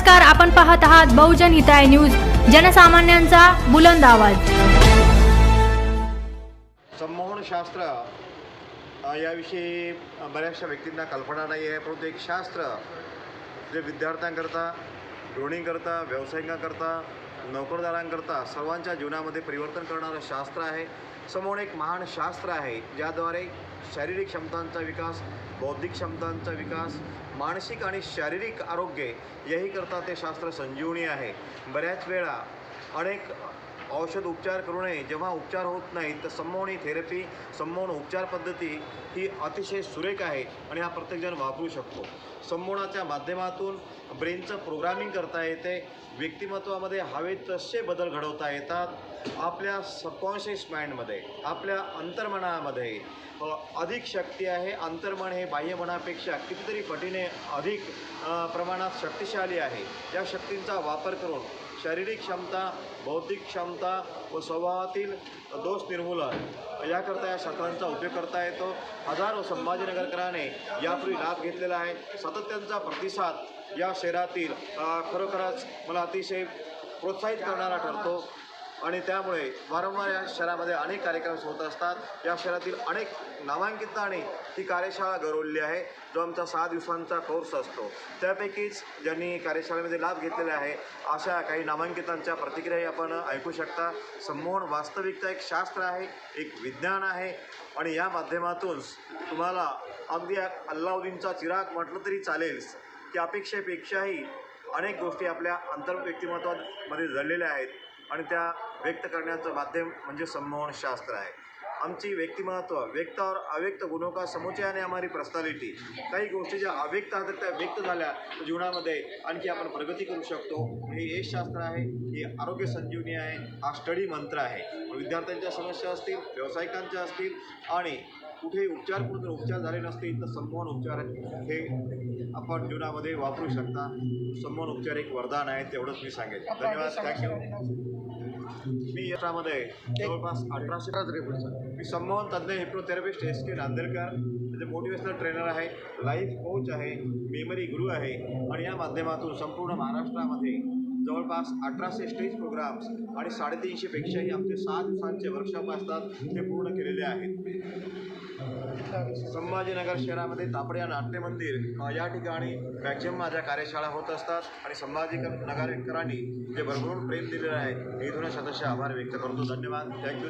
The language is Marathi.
नमस्कार, आपण पाहत आहात बहुजन हिताय न्यूज, जनसामान्यांचा बुलंद आवाज। संमोहन शास्त्र याविषयी बऱ्याचशा व्यक्तींना कल्पना नाही आहे, परंतु एक शास्त्र जे विद्यार्थ्यांकरता, गृहिणींकरता, व्यावसायिकांकरता, नोकरदारांकरता सर्वांच्या जीवनामध्ये परिवर्तन करणारं शास्त्र आहे। संमोहन एक महान शास्त्र आहे ज्याद्वारे शारीरिक क्षमतांचा विकास, बौद्धिक क्षमतांचा विकास, मानसिक आणि शारीरिक आरोग्य याही करता ते शास्त्र संजीवनी आहे। बऱ्याच वेळा अनेक औषध उपचार करूनही जेव्हा उपचार होत नाहीत तर संमोहनी थेरपी, संमोहन उपचार पद्धती ही अतिशय सुरेख आहे आणि हा प्रत्येकजण वापरू शकतो। संमोहनाच्या माध्यमातून ब्रेनचं प्रोग्रामिंग करता येते, व्यक्तिमत्वामध्ये हवे तसे बदल घडवता येतात, आपल्या सबकॉन्शियस माइंडमध्ये, आपल्या अंतर्मनामध्ये अधिक शक्ती आहे। अंतर्मन हे बाह्यमनापेक्षा कितीतरी पटीने अधिक प्रमाणात शक्तिशाली आहे। या शक्तींचा वापर करून शारीरिक क्षमता, बौद्धिक क्षमता व स्वभावातील दोष निर्मूलन याकरता या शास्त्रांचा उपयोग करता येतो। हजारो संभाजीनगरकरांनी यापूर्वी लाभ घेतलेला आहे। सातत्याचा प्रतिसाद या शहरातील खरोखरच मला अतिशय प्रोत्साहित करणारा ठरतो आणि त्यामुळे वारंवार या शहरामध्ये अनेक कार्यक्रम होत असतात। या शहरातील अनेक नामांकितांनी ही कार्यशाळा गौरवली आहे, जो आमचा 6 दिवसांचा कोर्स असतो। त्यापैकीच ज्यांनी कार्यशाळेमध्ये लाभ घेतलेला आहे अशा काही नामांकितांच्या प्रतिक्रियाही आपण ऐकू शकता। संमोहन वास्तविकता एक शास्त्र आहे, एक विज्ञान आहे आणि या माध्यमातून तुम्हाला अगदी अल्लाउद्दीनचा चिराग म्हटलं तरी चालेल की अपेक्षेपेक्षाही अनेक गोष्टी आपल्या अंतर्व्यक्तिमत्वामध्ये जडलेल्या आहेत आणि त्या व्यक्त करण्याचं माध्यम म्हणजे संमोहन शास्त्र आहे। आमची व्यक्तिमत्व व्यक्त और अव्यक्त गुणों का समुच्चय हमारी पर्सनॅलिटी। काही गोष्टी ज्या अव्यक्त आहेत त्या व्यक्त झाल्या तर जीवनामध्ये आणखी आपण प्रगती करू शकतो। हे एक शास्त्र आहे, ही आरोग्य संजीवनी आहे, हा स्टडी मंत्र आहे। विद्यार्थ्यांच्या समस्या असतील, व्यावसायिकांच्या असतील आणि कुठे उपचार करून जर उपचार झाले नसतील तर संमोहन उपचार हे आपण जीवनामध्ये वापरू शकता। संमोहन उपचार एक वरदान आहे, तेवढंच मी सांगेन। धन्यवाद, थँक्यू। मी याच्यामध्ये जवळपास 1800 मी संमोहन तज्ज्ञ हिप्नोथेरपिस्ट SK नांदेडकर, म्हणजे मोटिवेशनल ट्रेनर आहे, लाईफ कोच आहे, मेमरी गुरु आहे आणि या माध्यमातून संपूर्ण महाराष्ट्रामध्ये जवळपास 1800 स्टेज प्रोग्राम्स आणि 350 पेक्षाही आमचे 6 दिवसांचे वर्कशॉप असतात, ते पूर्ण केलेले आहेत। संभाजीनगर शहरामध्ये तापडिया नाट्य मंदिर या ठिकाणी मॅक्झिमम माझ्या कार्यशाळा होत असतात आणि संभाजीनगरकरांनी जे भरभरून प्रेम दिलेलं आहे, हे इथून शतशः आभार व्यक्त करतो। धन्यवाद, थँक्यू।